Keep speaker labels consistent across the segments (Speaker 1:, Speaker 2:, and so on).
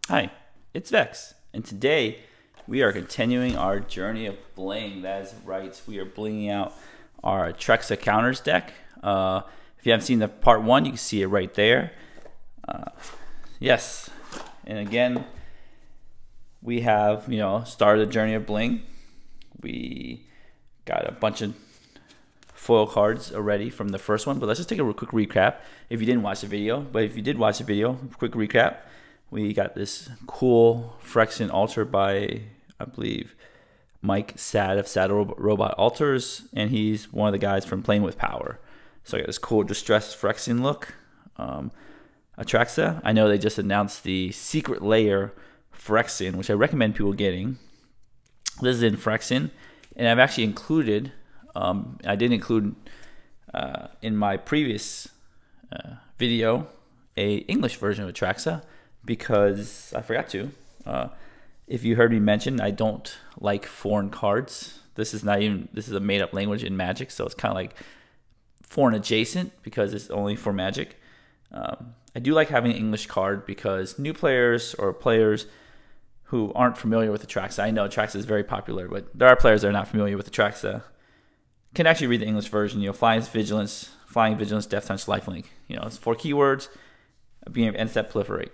Speaker 1: Hi, it's Vex, and today we are continuing our Journey of Bling. That is right, we are blinging out our Atraxa counters deck. If you haven't seen the part one, you can see it right there. Yes, and again, we have started the Journey of Bling. We got a bunch of foil cards already from the first one, but let's just take a quick recap. If you didn't watch the video, but if you did watch the video, quick recap. We got this cool Phyrexian altar by, I believe, Mike Sad of Sad Robot Altars, and he's one of the guys from Playing with Power. So I got this cool distressed Phyrexian look. Atraxa, I know they just announced the Secret Layer Phyrexian, which I recommend people getting. This is in Phyrexian, and I've actually included, I didn't include in my previous video, a English version of Atraxa, because I forgot to. If you heard me mention, I don't like foreign cards. This is a made-up language in Magic, so it's kind of like foreign adjacent because it's only for Magic. I do like having an English card because new players or players who aren't familiar with Atraxa, I know Atraxa is very popular, but there are players that are not familiar with Atraxa, can actually read the English version. Flying Vigilance, Death Touch, Lifelink. It's 4 keywords, being of end step, proliferate.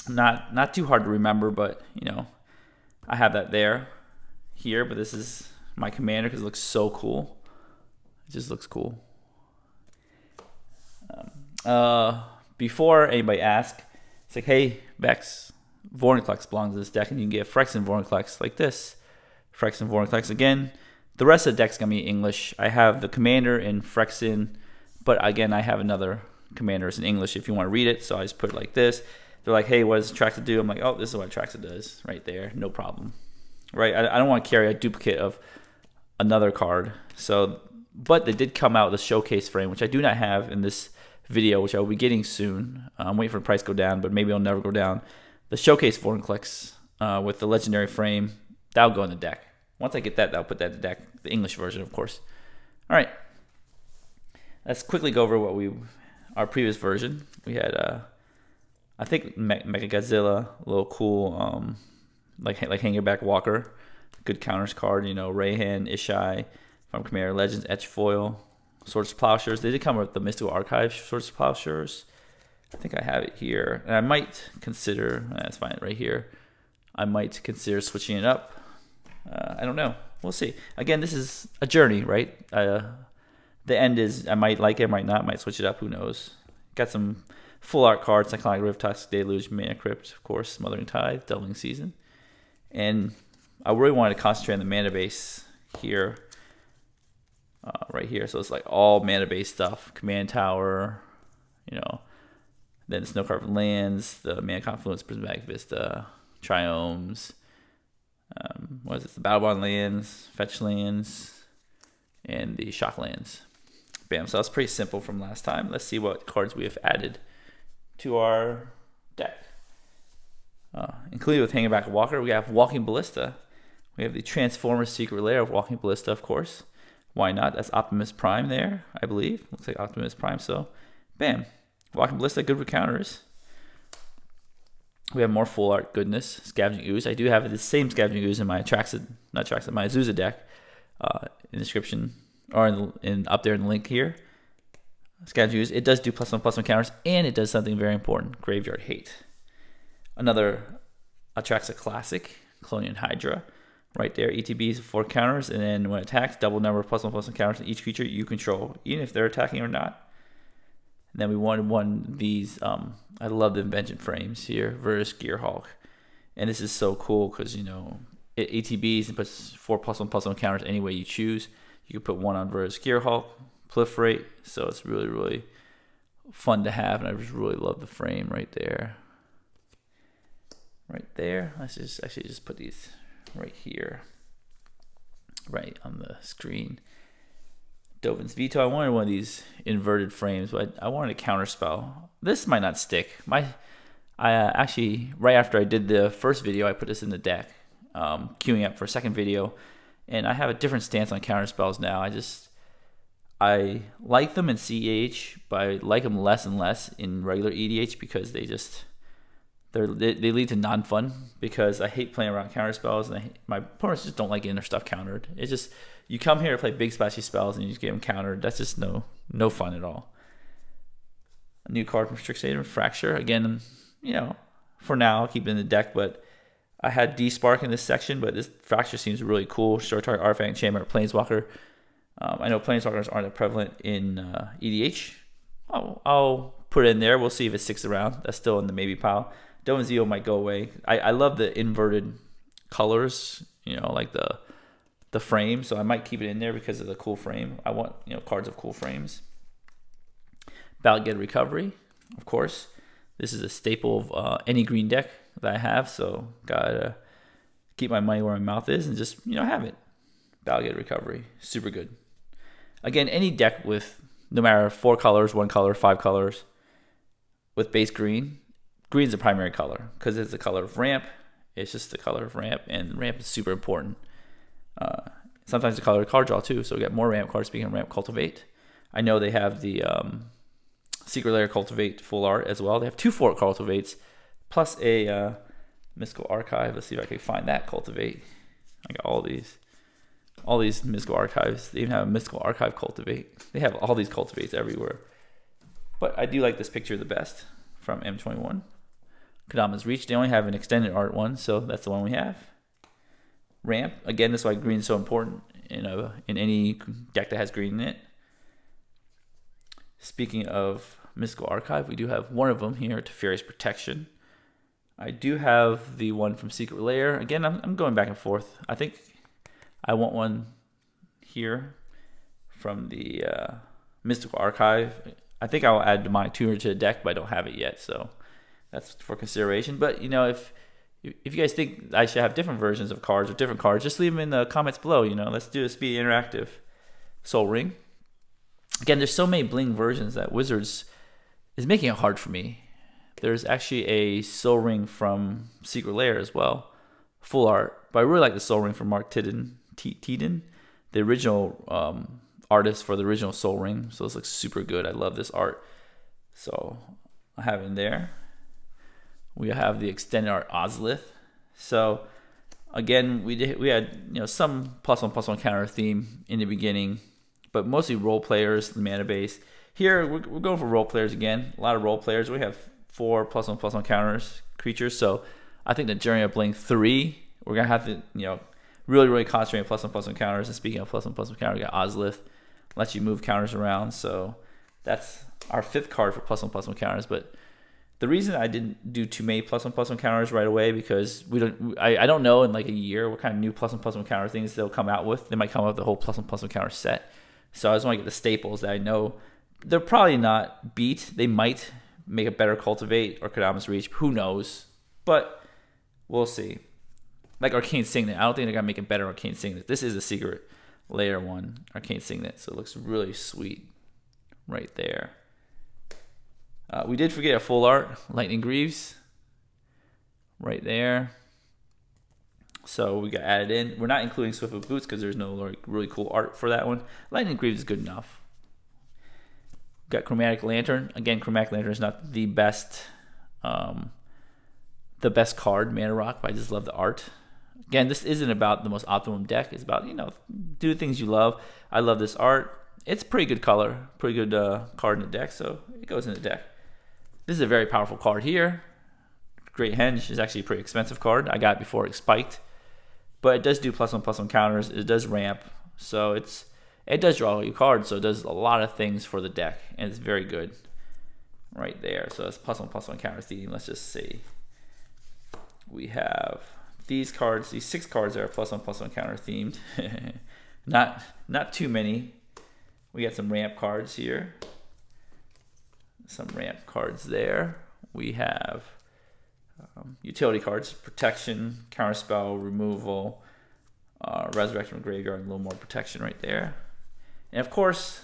Speaker 1: Not too hard to remember, but I have that here, but this is my commander because it looks so cool. It just looks cool. Before anybody asks, it's like, hey, Vex, Vorinclex belongs to this deck, and you can get Phyrexian Vorinclex like this. Phyrexian Vorinclex again. The rest of the deck's gonna be English. I have the commander in Phyrexian, but again, I have another commander in English if you want to read it, so I just put it like this. They're like, hey, what does Atraxa do? I'm like, oh, this is what Atraxa does right there. No problem. Right? I don't want to carry a duplicate of another card. So, but they did come out with a showcase frame, which I do not have in this video, which I will be getting soon. I'm waiting for the price to go down, but maybe it'll never go down. The showcase Vorinclex with the legendary frame, that'll go in the deck. Once I get that, I'll put that in the deck. The English version, of course. All right. Let's quickly go over our previous version. We had I think Mega Godzilla, a little cool, like Hangerback Walker, good counters card. Rayhan, Ishai, from Commander Legends, Etch Foil, Swords to Plowshares. They did come with the Mystical Archive Swords to Plowshares. I think I have it here, and I might consider. That's fine, right here. I might consider switching it up. I don't know. We'll see. Again, this is a journey, right? The end is I might like it, might not, might switch it up. Who knows? Got some full art cards, like Rift, Deluge, Mana Crypt, of course, Smothering Tide, Delving Season. And I really wanted to concentrate on the mana base here, right here. So it's like all mana base stuff, Command Tower, then Snow Carved Lands, the Mana Confluence, Prismatic Vista, Triomes, what is this? The Battlebond lands, Fetch lands, and the Shock lands. Bam, so that's pretty simple from last time. Let's see what cards we have added to our deck. Included with Hangerback Walker, we have Walking Ballista. We have the Transformer Secret Layer of Walking Ballista, of course. Why not? That's Optimus Prime there, I believe. Looks like Optimus Prime, so bam. Walking Ballista, good for counters. We have more full art goodness. Scavenging Ooze. I do have the same Scavenging Ooze in my my Azusa deck. In the description, or up there in the link here. Scavenging Ooze. It does do +1/+1 counters, and it does something very important: Graveyard Hate. Another Atraxa classic, Colonial Hydra, right there. ETBs 4 counters, and then when it attacks, double number of +1/+1 counters on each creature you control, even if they're attacking or not. And then we wanted one of these. I love the Invention frames here, Verus Gearhulk, and this is so cool because it ETBs and puts 4 +1/+1 counters any way you choose. You can put one on Verus Gearhulk, proliferate, so it's really, really fun to have, and I just really love the frame right there. Right there. Let's just put these right here, right on the screen. Dovin's Veto. I wanted one of these inverted frames, but I wanted a counter spell. This might not stick. I actually, right after I did the first video, I put this in the deck, queuing up for a second video, and I have a different stance on counter spells now. I like them in CEH, but I like them less and less in regular EDH because they're They lead to non-fun because I hate playing around counter spells, and my opponents just don't like getting their stuff countered. It's just, you come here to play big splashy spells and you just get them countered. That's just no fun at all. A new card from Strixhaven, Fracture. Again, you know, for now I'll keep it in the deck, but I had D-Spark in this section, but this Fracture seems really cool. Short target artifact, enchantment, or planeswalker. I know planeswalkers aren't prevalent in EDH. I'll put it in there. We'll see if it sticks around. That's still in the maybe pile. Dome and Zeo might go away. I love the inverted colors, you know, like the frame. So I might keep it in there because of the cool frame. I want, you know, cards of cool frames. Ballot Recovery, of course. This is a staple of any green deck that I have. So gotta keep my money where my mouth is and just, you know, have it. Ballot Recovery, super good. Again, any deck with no matter 4 colors, 1 color, 5 colors with base green. Green's the primary color because it's the color of ramp. It's just the color of ramp, and ramp is super important. Sometimes the color of card draw too, so we got more ramp cards. Speaking of ramp, Cultivate. I know they have the Secret Lair Cultivate full art as well. They have 2 Fort Cultivates plus a Mystical Archive. Let's see if I can find that Cultivate. I got all these Mystical Archives. They even have a Mystical Archive Cultivate. They have all these Cultivates everywhere. But I do like this picture the best from M21. Kodama's Reach. They only have an extended art one, so that's the one we have. Ramp. Again, that's why green is so important in any deck that has green in it. Speaking of Mystical Archive, we do have one of them here, Teferi's Protection. I do have the one from Secret Lair. Again, I'm going back and forth. I think I want one here from the Mystical Archive. I think I'll add Demonic Tutor to the deck, but I don't have it yet, so that's for consideration. But you know, if you guys think I should have different versions of cards or different cards, just leave them in the comments below. You know, let's do a speedy interactive. Soul Ring. Again, there's so many bling versions that Wizards is making it hard for me. There's actually a Soul Ring from Secret Lair as well, full art. But I really like the Soul Ring from Mark Teden, the original artist for the original Soul Ring. So this looks super good. I love this art. So I have it in there. We have the extended art Ozlith. So again, we had, you know, some +1/+1 counter theme in the beginning, but mostly role players, the mana base. Here we're going for role players again. A lot of role players. We have 4 +1/+1 counters creatures. So I think the Journey of Bling 3, we're gonna have to, you know, really concentrate on +1/+1 counters. And speaking of +1/+1 counters, we got Ozlith, lets you move counters around. So that's our 5th card for +1/+1 counters. But the reason I didn't do too many +1/+1 counters right away because I don't know in like a year what kind of new +1/+1 counter things they'll come out with. They might come out with the whole +1/+1 counter set. So I just want to get the staples that I know they're probably not beat. They might make a better Cultivate or Kodama's Reach. Who knows? But we'll see. Like Arcane Signet. I don't think they're gonna make it better Arcane Signet. This is a Secret Lair one, Arcane Signet. So it looks really sweet right there. We did forget a full art, Lightning Greaves, right there. So we got added in. We're not including Swiftfoot Boots because there's no like really cool art for that one. Lightning Greaves is good enough. Got Chromatic Lantern. Again, Chromatic Lantern is not the best card, Mana Rock, but I just love the art. Again, this isn't about the most optimum deck. It's about, you know, do things you love. I love this art. It's pretty good color, pretty good card in the deck, so it goes in the deck. This is a very powerful card here. Great Henge is actually a pretty expensive card. I got it before it spiked. But it does do +1/+1 counters. It does ramp. So it does draw you cards, so it does a lot of things for the deck. And it's very good right there. So it's +1/+1 counter theme. Let's just see. We have these cards, these 6 cards that are +1/+1 counter themed. not too many. We got some ramp cards here. Some ramp cards there. We have utility cards, protection, counterspell, removal, resurrection from graveyard, and a little more protection right there. And of course,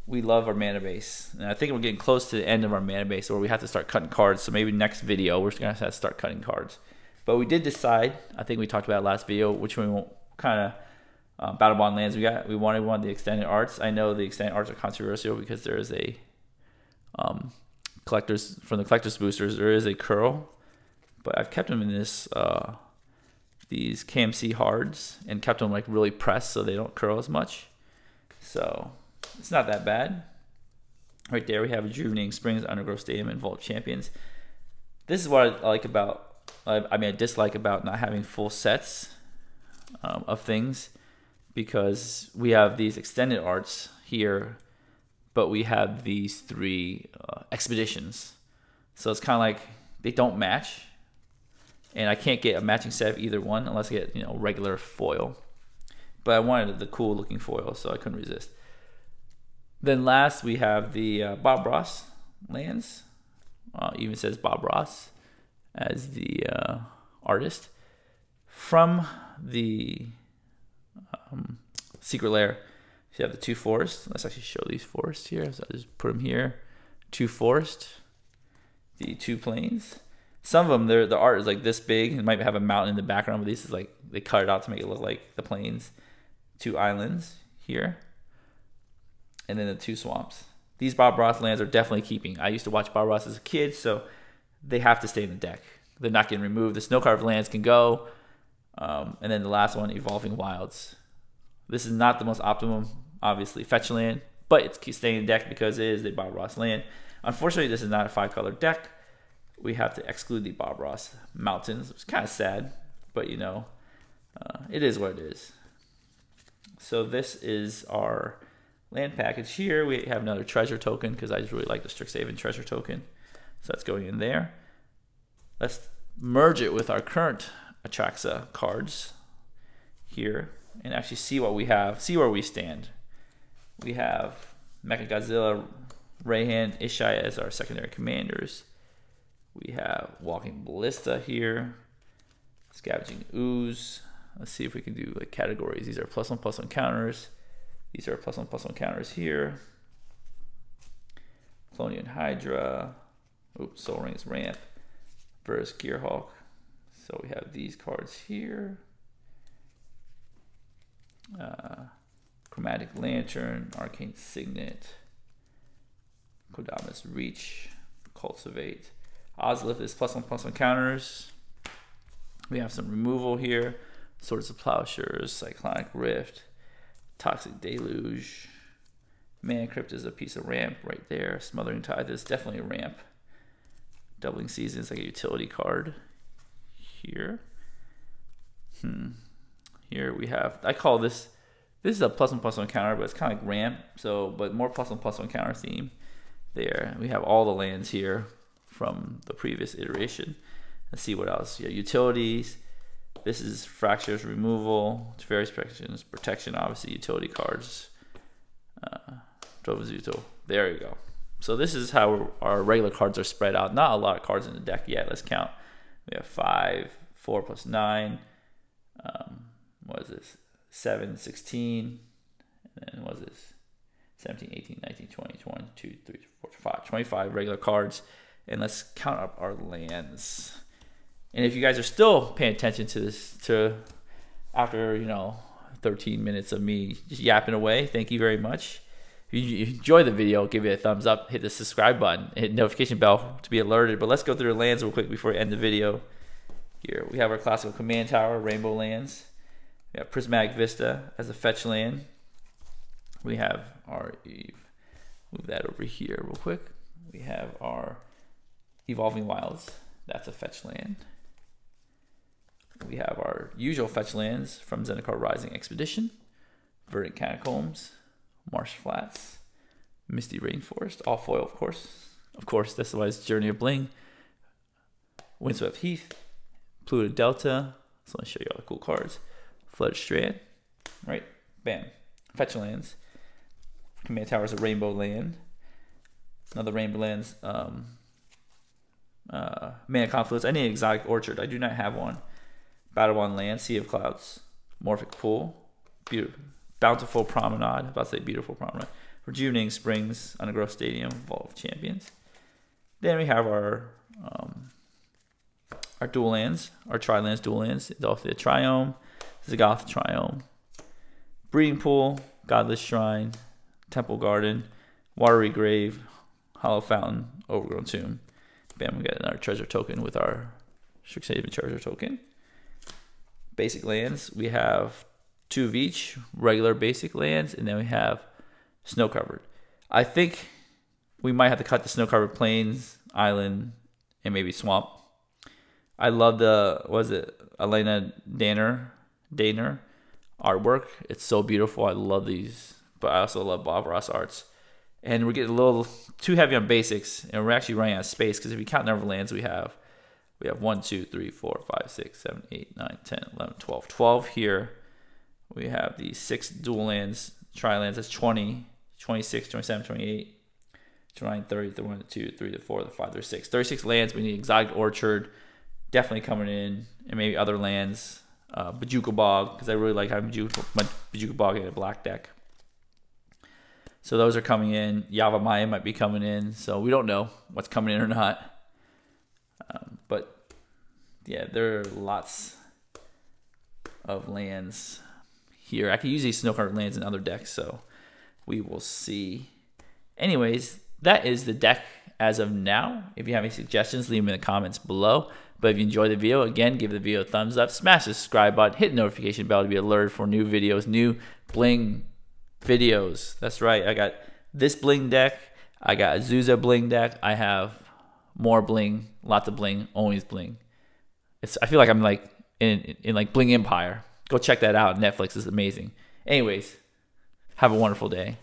Speaker 1: we love our mana base. And I think we're getting close to the end of our mana base where we have to start cutting cards. So maybe next video, we're going to have to start cutting cards. But we did decide, I think we talked about it last video, which one kind of Battle Bond lands we got. We wanted the extended arts. I know the extended arts are controversial because there is a collectors, from the collector's boosters, there is a curl, but I've kept them in this these KMC hards and kept them like really pressed so they don't curl as much. So it's not that bad. Right there we have Journey of Bling, Undergrowth Stadium, and Vault Champions. This is what I like about, I dislike about not having full sets of things, because we have these extended arts here, but we have these 3 expeditions. So it's kind of like they don't match, and I can't get a matching set of either one unless I get, you know, regular foil. But I wanted the cool looking foil, so I couldn't resist. Then last we have the Bob Ross lands. Even says Bob Ross as the artist. From the Secret Lair, so you have the 2 forests. Let's actually show these forests here. So I'll just put them here. 2 forests, the 2 plains. Some of them, the art is like this big. It might have a mountain in the background, but these is like they cut it out to make it look like the plains. 2 islands here, and then the 2 swamps. These Bob Ross lands are definitely keeping. I used to watch Bob Ross as a kid, so they have to stay in the deck. They're not getting removed. The snow carved lands can go, and then the last one, Evolving Wilds. This is not the most optimum, obviously, fetch land, but it's staying in the deck because it is the Bob Ross land. Unfortunately, this is not a 5-color deck. We have to exclude the Bob Ross Mountains, which is kind of sad, but you know, it is what it is. So this is our land package here. We have another treasure token because I just really like the Strixhaven treasure token. So that's going in there. Let's merge it with our current Atraxa cards here and actually see what we have, see where we stand. We have Mechagodzilla, Rayhan, Ishai as our secondary commanders. We have Walking Ballista here, Scavenging Ooze. Let's see if we can do like categories. These are +1/+1 counters. These are +1/+1 counters here. Clonian Hydra. Oops, Soul Rings Ramp. Versus Gearhawk. So we have these cards here. Chromatic Lantern, Arcane Signet, Kodamas Reach, Cultivate. Ozlith is +1/+1 counters. We have some removal here. Swords of Plowshares, Cyclonic Rift, Toxic Deluge. Mana Crypt is a piece of ramp right there. Smothering Tithe is definitely a ramp. Doubling Season is like a utility card here. Here we have, I call this is a +1/+1 counter, but it's kind of like ramp, so but more +1/+1 counter theme there. We have all the lands here from the previous iteration. Let's see what else. Yeah, utilities. This is Fractures removal, various protection, obviously utility cards. Drovazuto. There you go. So this is how our regular cards are spread out. Not a lot of cards in the deck yet. Let's count. We have 5, 4 + 9. What is this? 7, 16. And then what is this? 17, 18, 19, 20, 21, 22, 23, 24, 25. 25 regular cards. And let's count up our lands. And if you guys are still paying attention to this, after 13 minutes of me just yapping away, thank you very much. If you enjoy the video, give it a thumbs up, hit the subscribe button, hit notification bell to be alerted. But let's go through the lands real quick before we end the video. Here we have our classical command tower, Rainbow Lands. We have Prismatic Vista as a fetch land. We have our move that over here real quick. We have our Evolving Wilds. That's a fetch land. We have our usual fetch lands from Zendikar Rising Expedition, Verdant Catacombs, Marsh Flats, Misty Rainforest, all foil, of course. Of course, this was Journey of Bling, Windswept Heath, Pluto Delta. So let me show you all the cool cards. Flooded Strand, right? Bam. Fetch lands. Command Tower is a Rainbow Land. Another Rainbow Lands. Mana Confluence. I need an Exotic Orchard. I do not have one. Battlebond Land, Sea of Clouds, Morphic Pool, beautiful, Bountiful Promenade, about to say Beautiful Promenade, Rejuvenating Springs, Undergrowth Stadium, Vault of Champions. Then we have our dual lands, our tri-lands, dual lands, Adelphia Triome, Zagath Triome, Breeding Pool, Godless Shrine, Temple Garden, Watery Grave, Hollow Fountain, Overgrown Tomb. Bam, we got another treasure token with our Strixhaven treasure token. Basic lands, we have 2 of each, regular basic lands, and then we have snow covered. I think we might have to cut the snow covered plains, island, and maybe swamp. I love the, was it Elena Danner artwork. It's so beautiful. I love these, but I also love Bob Ross arts. And we're getting a little too heavy on basics, and we're actually running out of space because if you count the number of lands we have 1, 2, 3, 4, 5, 6, 7, 8, 9, 10, 11, 12. 12 here. We have the 6 dual lands, tri-lands. That's 20, 26, 27, 28, 29, 30, 31, 32, 33, 34, 35, 36. 36 lands. We need Exotic Orchard. Definitely coming in, and maybe other lands. Bajuka Bog, because I really like having Bajuka Bog in a black deck. So those are coming in. Yavimaya might be coming in. So we don't know what's coming in or not. But yeah, there are lots of lands here. I could use these snow-covered lands in other decks, so we will see. Anyways, that is the deck as of now. If you have any suggestions, leave them in the comments below. But if you enjoyed the video, again, give the video a thumbs up, smash the subscribe button, hit the notification bell to be alerted for new videos, new bling videos. That's right, I got this bling deck, I got a Azusa bling deck, I have more bling, lots of bling, always bling. I feel like I'm like in like Bling Empire. Go check that out. Netflix is amazing. Anyways, have a wonderful day.